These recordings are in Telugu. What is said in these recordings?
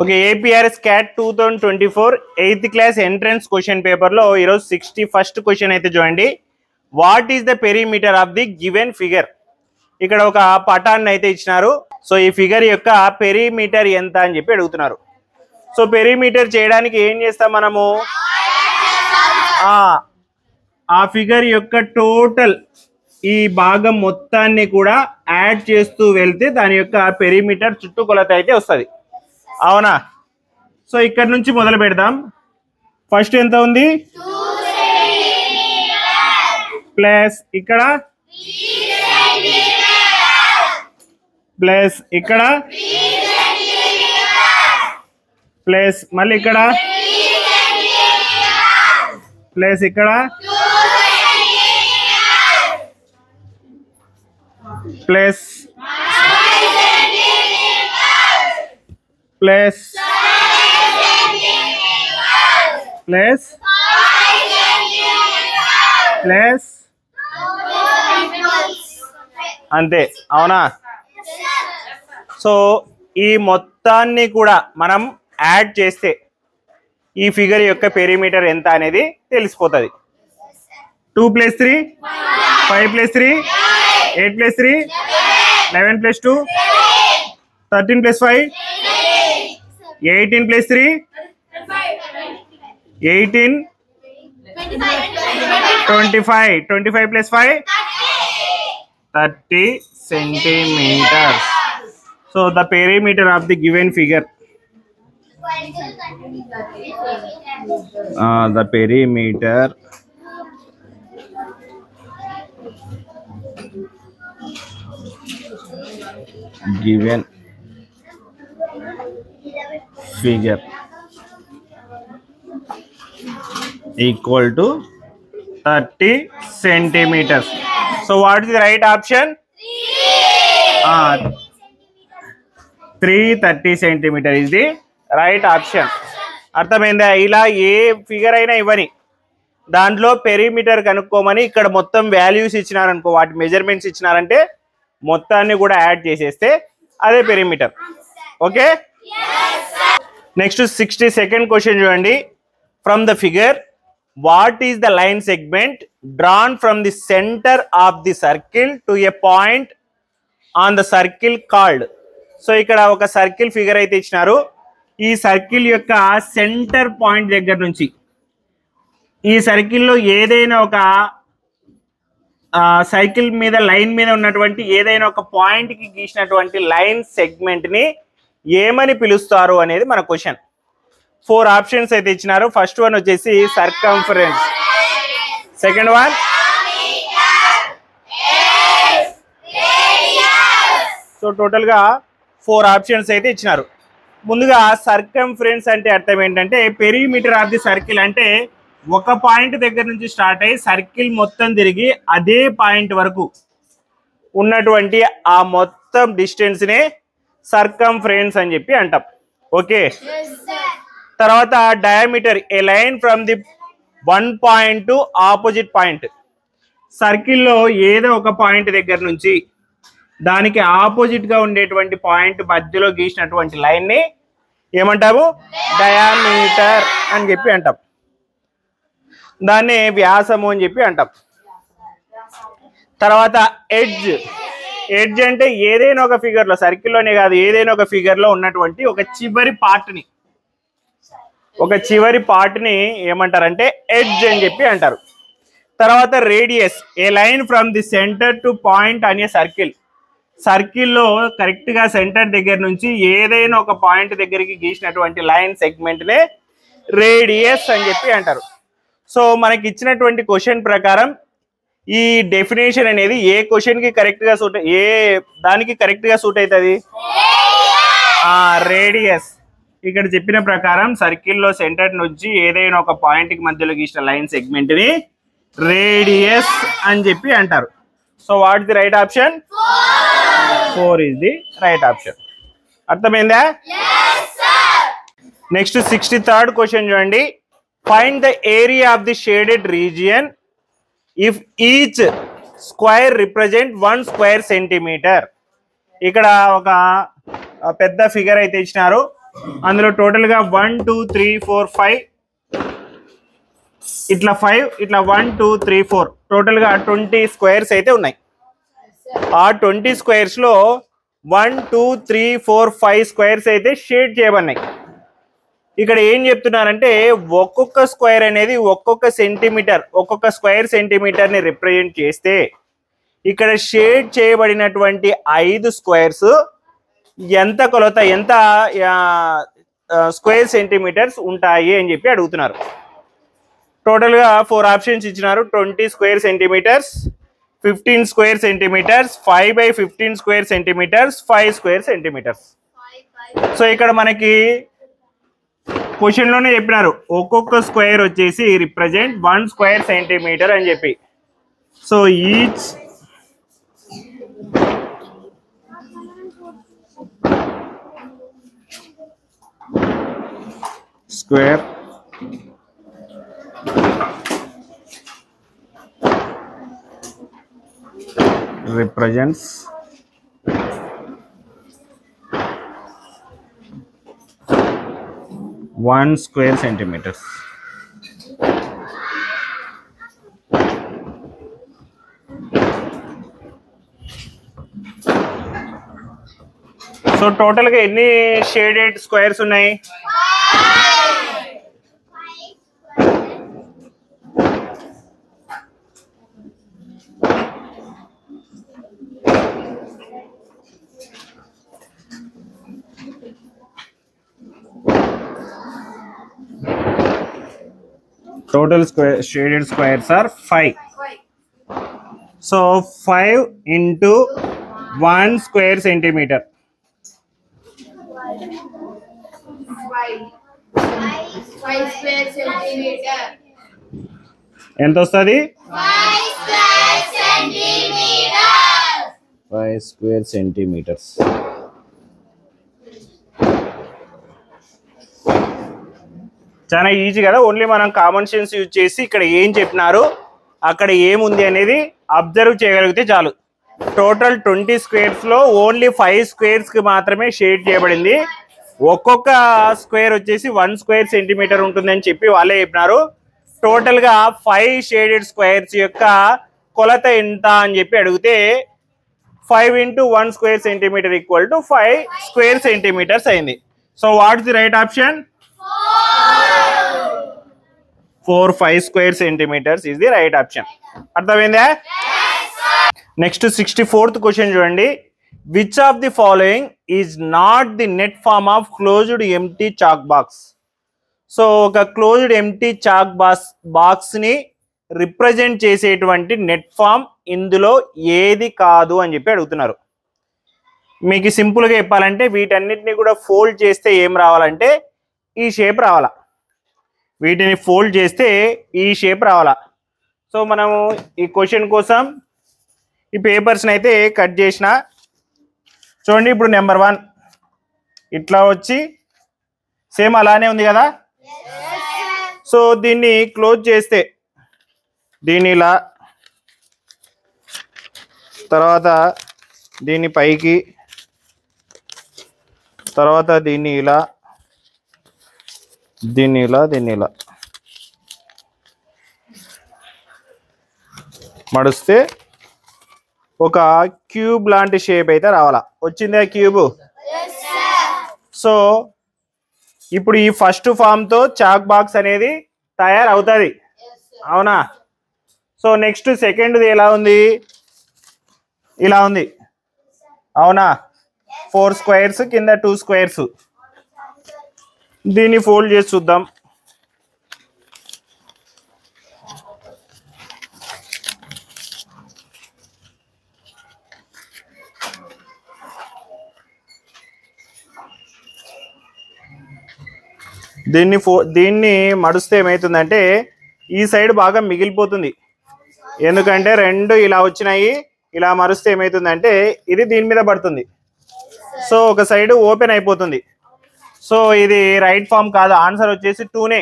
Okay, APRS cat 2024 8th class entrance question పేపర్లో ఈరోజు 61st క్వశ్చన్ అయితే చూడండి. What is the perimeter of the given figure? ఇక్కడ ఒక పటాన్ని అయితే ఇచ్చినారు. సో ఈ ఫిగర్ యొక్క పెరిమీటర్ ఎంత అని చెప్పి అడుగుతున్నారు. సో పెరిమీటర్ చేయడానికి ఏం చేస్తాం మనము? ఆ ఫిగర్ యొక్క టోటల్ ఈ భాగం మొత్తాన్ని కూడా యాడ్ చేస్తూ వెళ్తే దాని యొక్క పెరిమీటర్ చుట్టుకొలత అయితే వస్తుంది. అవునా? సో ఇక్కడ నుంచి మొదలు పెడదాం. ఫస్ట్ ఎంత ఉంది? ప్లస్ ఇక్కడ ప్లస్ ఇక్కడ ప్లస్ మళ్ళీ ఇక్కడ ప్లస్ ఇక్కడ ప్లస్ ప్లస్ ప్లస్ ప్లస్ అంతే. అవునా? సో ఈ మొత్తాన్ని కూడా మనం యాడ్ చేస్తే ఈ ఫిగర్ యొక్క పెరిమీటర్ ఎంత అనేది తెలిసిపోతుంది. 2 + 3 5 + 3 8 + 3 11 + 2 13 + 5 18 + 3 18 25 25 + 5 30 centimeters. So the perimeter of the given figure, the perimeter given figure equal to 30 centimeters. So what is the right option? 330 centimeter is the right option. అర్థమైందా? ఇలా ఏ ఫిగర్ అయినా ఇవ్వని దాంట్లో పెరిమీటర్ కనుక్కోమని ఇక్కడ మొత్తం వాల్యూస్ ఇచ్చినారనుకో, వాటి మెజర్మెంట్స్ ఇచ్చినారంటే మొత్తాన్ని కూడా యాడ్ చేసేస్తే అదే perimeter. Okay, next 62nd question చూడండి. From the figure what is the line segment drawn from the centre of the circle to a point on the circle called? So ఇక్కడ ఒక సర్కిల్ ఫిగర్ అయితే ఇచ్చినారు. ఈ సర్కిల్ యొక్క సెంటర్ పాయింట్ దగ్గర నుంచి ఈ సర్కిల్లో ఏదైనా ఒక సైకిల్ మీద లైన్ మీద ఉన్నటువంటి ఏదైనా ఒక పాయింట్కి గీసినటువంటి లైన్ సెగ్మెంట్ని ఏమని పిలుస్తారు అనేది మన క్వశ్చన్. 4 ఆప్షన్స్ అయితే ఇచ్చినారు. ఫస్ట్ వన్ వచ్చేసి సర్కంఫరెన్స్, సెకండ్ వన్ సో టోటల్గా 4 ఆప్షన్స్ అయితే ఇచ్చినారు. ముందుగా సర్కంఫరెన్స్ అంటే అర్థం ఏంటంటే పెరిమీటర్ ఆఫ్ ది సర్కిల్, అంటే ఒక పాయింట్ దగ్గర నుంచి స్టార్ట్ అయ్యి సర్కిల్ మొత్తం తిరిగి అదే పాయింట్ వరకు ఉన్నటువంటి ఆ మొత్తం డిస్టెన్స్నే సర్కంఫరెన్స్ అని చెప్పి అంటాం. ఓకే, తర్వాత diameter, A line from the one point to opposite point. సర్కిల్లో ఏదో ఒక పాయింట్ దగ్గర నుంచి దానికి ఆపోజిట్ గా ఉండేటువంటి పాయింట్ మధ్యలో గీసినటువంటి లైన్ ని ఏమంటాము? డయామీటర్ అని చెప్పి అంటాం. దాన్ని వ్యాసము అని చెప్పి అంటాం. తర్వాత ఎడ్జ్, ఎడ్జ్ అంటే ఏదైనా ఒక ఫిగర్ లో, సర్కిల్లోనే కాదు ఏదైనా ఒక ఫిగర్ లో ఉన్నటువంటి ఒక చివరి పార్ట్ ని ఏమంటారంటే ఎడ్జ్ అని చెప్పి అంటారు. తర్వాత radius, A line from the centre to point అనే సర్కిల్. సర్కిల్లో కరెక్ట్ గా సెంటర్ దగ్గర నుంచి ఏదైనా ఒక పాయింట్ దగ్గరికి గీసినటువంటి లైన్ సెగ్మెంట్ నే రేడియస్ అని చెప్పి అంటారు. సో మనకి ఇచ్చినటువంటి క్వశ్చన్ ప్రకారం ఈ డెఫినేషన్ అనేది ఏ క్వశ్చన్ కి కరెక్ట్ గా సూట్, ఏ దానికి కరెక్ట్ గా సూట్ అవుతుంది? రేడియస్. ఇక్కడ చెప్పిన ప్రకారం సర్కిల్లో సెంటర్ నుంచి ఏదైనా ఒక పాయింట్ కి మధ్యలో గీసిన లైన్ సెగ్మెంట్ ని రేడియస్ అని చెప్పి అంటారు. So what the right option? 4 is the right option. అర్థమైందా? నెక్స్ట్ 63rd క్వశ్చన్ చూడండి. Find the area of the shaded region if each square represent 1 square centimetre. ఇక్కడ ఒక పెద్ద ఫిగర్ అయితే ఇచ్చినారు. అందులో టోటల్గా 1 2 3 4 5 ఇట్లా 5 ఇట్లా 1 2 3 4 టోటల్గా 20 స్క్వేర్స్ అయితే ఉన్నాయి. ఆ 20 స్క్వేర్స్లో 1 2 3 4 5 స్క్వేర్స్ అయితే షేడ్ చేయబడినాయి. ఇక్కడ ఏం చెప్తున్నారంటే ఒక్కొక్క స్క్వేర్ అనేది ఒక్కొక్క సెంటీమీటర్, ఒక్కొక్క స్క్వేర్ సెంటీమీటర్ని రిప్రజెంట్ చేస్తే ఇక్కడ షేడ్ చేయబడినటువంటి 5 స్క్వేర్స్ ఎంత కొలత, ఎంత స్క్వేర్ సెంటీమీటర్స్ ఉంటాయి అని చెప్పి అడుగుతున్నారు. టోటల్గా 4 ఆప్షన్స్ ఇచ్చినారు. 20 square centimetres, 15 square centimetres, 5/15 square centimetres, 5 square centimetres. So ఇక్కడ మనకి క్వశ్చన్లోనే చెప్పినారు ఒక్కొక్క స్క్వేర్ వచ్చేసి రిప్రజెంట్ 1 స్క్వేర్ సెంటీమీటర్ అని చెప్పి. So each square represents 1 square centimeters. So టోటల్గా ఎన్ని షేడెడ్ స్క్వేర్స్ ఉన్నాయి? Total shaded squares are 5. So 5 into 1 square centimeter. 5 square centimeter. ఎంత వస్తుంది? 5 square centimeters. 5 square centimeters. చాలా ఈజీ కదా. ఓన్లీ మనం కామన్ సెన్స్ యూజ్ చేసి ఇక్కడ ఏం చెప్పినారు, అక్కడ ఏముంది అనేది అబ్జర్వ్ చేయగలిగితే చాలు. టోటల్ 20 స్క్వేర్స్లో ఓన్లీ 5 స్క్వేర్స్కి మాత్రమే షేడ్ చేయబడింది. ఒక్కొక్క స్క్వేర్ వచ్చేసి 1 స్క్వేర్ సెంటీమీటర్ ఉంటుందని చెప్పి వాళ్ళే చెప్పినారు. టోటల్గా 5 షేడెడ్ స్క్వేర్స్ యొక్క కొలత ఎంత అని చెప్పి అడిగితే 5 into 1 square centimeter equal to 5 square centimeters అయింది. So what is the right option? 4 5 square centimeters is the right option. అర్థమైందా? నెక్స్ట్ 64th క్వశ్చన్ చూడండి. Which of the following is not the net form of closed empty chalk box? సో ఒక క్లోజ్డ్ ఎంప్టీ చాక్ బాక్స్ని రిప్రజెంట్ చేసేటువంటి నెట్ ఫామ్ ఇందులో ఏది కాదు అని చెప్పి అడుగుతున్నారు. మీకు సింపుల్గా చెప్పాలంటే వీటన్నిటిని కూడా ఫోల్డ్ చేస్తే ఏం రావాలంటే ఈ షేప్ రావాలా. వీటిని ఫోల్డ్ చేస్తే ఈ షేప్ రావాలా. సో మనము ఈ క్వశ్చన్ కోసం ఈ పేపర్స్ని అయితే కట్ చేసిన. చూడండి, ఇప్పుడు నెంబర్ 1 ఇట్లా వచ్చి సేమ్ అలానే ఉంది కదా. సో దీన్ని క్లోజ్ చేస్తే దీన్ని ఇలా, తర్వాత దీన్ని పైకి, తర్వాత దీన్ని ఇలా, దీన్ని ఇలా, దీన్ని ఇలా మడిస్తే ఒక క్యూబ్ లాంటి షేప్ అయితే రావాలా. వచ్చిందా క్యూబ్? సో ఇప్పుడు ఈ ఫస్ట్ ఫామ్తో చాక్ బాక్స్ అనేది తయారవుతుంది, అవునా? సో నెక్స్ట్ సెకండ్ది ఎలా ఉంది? ఇలా ఉంది, అవునా? 4 స్క్వేర్స్ కింద 2 స్క్వేర్స్. దీన్ని ఫోల్డ్ చేసి చూద్దాం. దీన్ని మడుస్తే ఏమవుతుందంటే ఈ సైడ్ బాగా మిగిలిపోతుంది. ఎందుకంటే 2 ఇలా వచ్చినాయి, ఇలా మరుస్తే ఏమవుతుందంటే ఇది దీని మీద పడుతుంది. సో ఒక సైడ్ ఓపెన్ అయిపోతుంది. సో ఇది రైట్ ఫామ్ కాదు. ఆన్సర్ వచ్చేసి 2నే,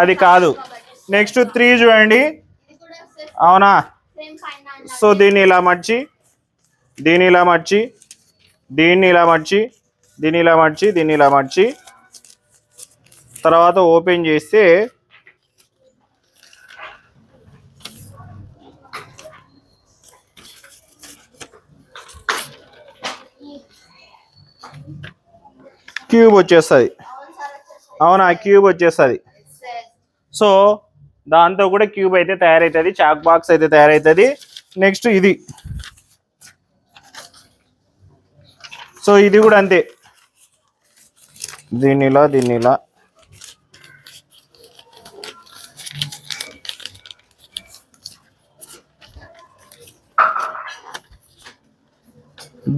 అది కాదు. నెక్స్ట్ 3 చూడండి, అవునా? సో దీన్ని ఇలా మర్చి, దీన్ని ఇలా మర్చి, దీన్ని ఇలా మర్చి దీన్ని ఇలా మర్చి దీన్ని ఇలా మర్చి తర్వాత ఓపెన్ చేస్తే క్యూబ్ వచ్చేస్తుంది. అవునా, క్యూబ్ వచ్చేస్తుంది. సో దాంతో కూడా క్యూబ్ అయితే తయారవుతుంది, చాక్ బాక్స్ అయితే తయారవుతుంది. నెక్స్ట్ ఇది, సో ఇది కూడా అంతే. దీనిలా దీనిలా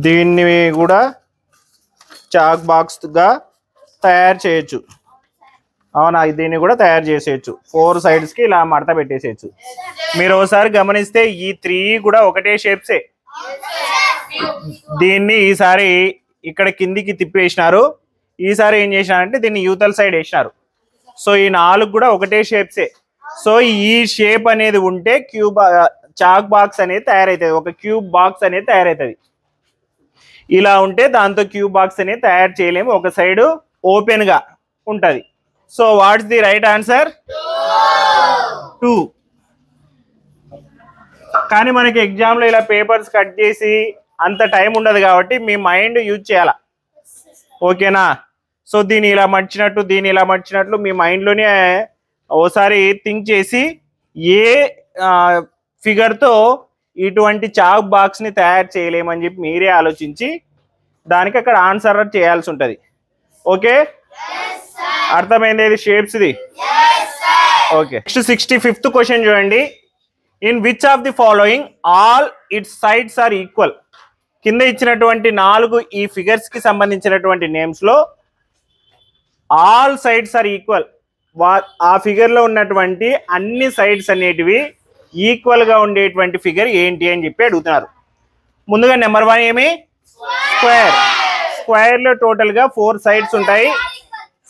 దీన్ని కూడా చాక్ బాక్స్గా తయారు చేయొచ్చు. అవునా, దీన్ని కూడా తయారు చేసేయచ్చు. 4 సైడ్స్కి ఇలా మడత పెట్టేసేయచ్చు. మీరు ఒకసారి గమనిస్తే ఈ 3 కూడా ఒకటే షేప్సే. దీన్ని ఈసారి ఇక్కడ కిందికి తిప్పేసినారు, ఈసారి ఏం చేసినారంటే దీన్ని యూతల్ సైడ్ వేసినారు. సో ఈ 4 కూడా ఒకటే షేప్సే. సో ఈ షేప్ అనేది ఉంటే క్యూబ్ చాక్ బాక్స్ అనేది తయారవుతుంది, ఒక క్యూబ్ బాక్స్ అనేది తయారవుతుంది. ఇలా ఉంటే దాంతో క్యూబ్ బాక్స్ అనేది తయారు చేయలేము, ఒక సైడ్ ఓపెన్గా ఉంటుంది. So what's the right answer? 2. కానీ మనకి ఎగ్జామ్లో ఇలా పేపర్స్ కట్ చేసి అంత టైం ఉండదు కాబట్టి మీ మైండ్ యూజ్ చేయాల. ఓకేనా? సో దీన్ని ఇలా మర్చినట్టు దీన్ని ఇలా మర్చినట్లు మీ మైండ్లోనే ఓసారి థింక్ చేసి ఏ ఫిగర్తో ఇటువంటి చాక్ బాక్స్ని తయారు చేయలేమని చెప్పి మీరే ఆలోచించి దానికి అక్కడ ఆన్సర్ చేయాల్సి ఉంటుంది. ఓకే, అర్థమైంది ఇది షేప్స్ది? ఓకే. నెక్స్ట్ 65th క్వశ్చన్ చూడండి. In which of the following all its sides are equal? కింద ఇచ్చినటువంటి 4 ఈ ఫిగర్స్ కి సంబంధించినటువంటి నేమ్స్ లో ఆల్ సైడ్స్ ఆర్ ఈక్వల్, ఆ ఫిగర్ లో ఉన్నటువంటి అన్ని సైడ్స్ అనేటివి ఈక్వల్ గా ఉండేటువంటి ఫిగర్ ఏంటి అని చెప్పి అడుగుతున్నారు. ముందుగా నెంబర్ 1 ఏమి? స్క్వేర్. స్క్వేర్ లో టోటల్ గా 4 సైడ్స్ ఉంటాయి.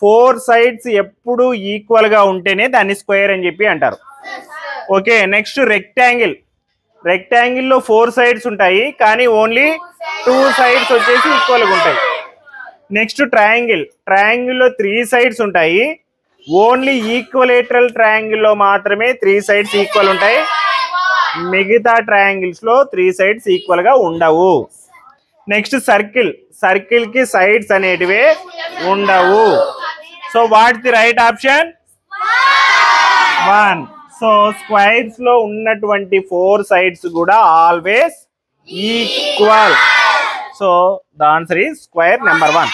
4 సైడ్స్ ఎప్పుడు ఈక్వల్ గా ఉంటేనే దాన్ని స్క్వేర్ అని చెప్పి అంటారు. ఓకే. Next rectangle. రెక్టాంగిల్ లో 4 సైడ్స్ ఉంటాయి కానీ ఓన్లీ 2 సైడ్స్ వచ్చేసి ఈక్వల్ గా ఉంటాయి. Next triangle. ట్రయాంగిల్ లో 3 సైడ్స్ ఉంటాయి, ఓన్లీ ఈక్వలేటరల్ ట్రయాంగిల్ లో మాత్రమే 3 సైడ్స్ ఈక్వల్ ఉంటాయి, మిగతా ట్రయాంగిల్స్ లో 3 సైడ్స్ ఈక్వల్ గా ఉండవు. Next circle. సర్కిల్ కి సైడ్స్ అనేటివే ఉండవు. So what's the right option? 1. So squares లో ఉన్నటువంటి 4 సైడ్స్ కూడా always equal. So the answer is square number 1.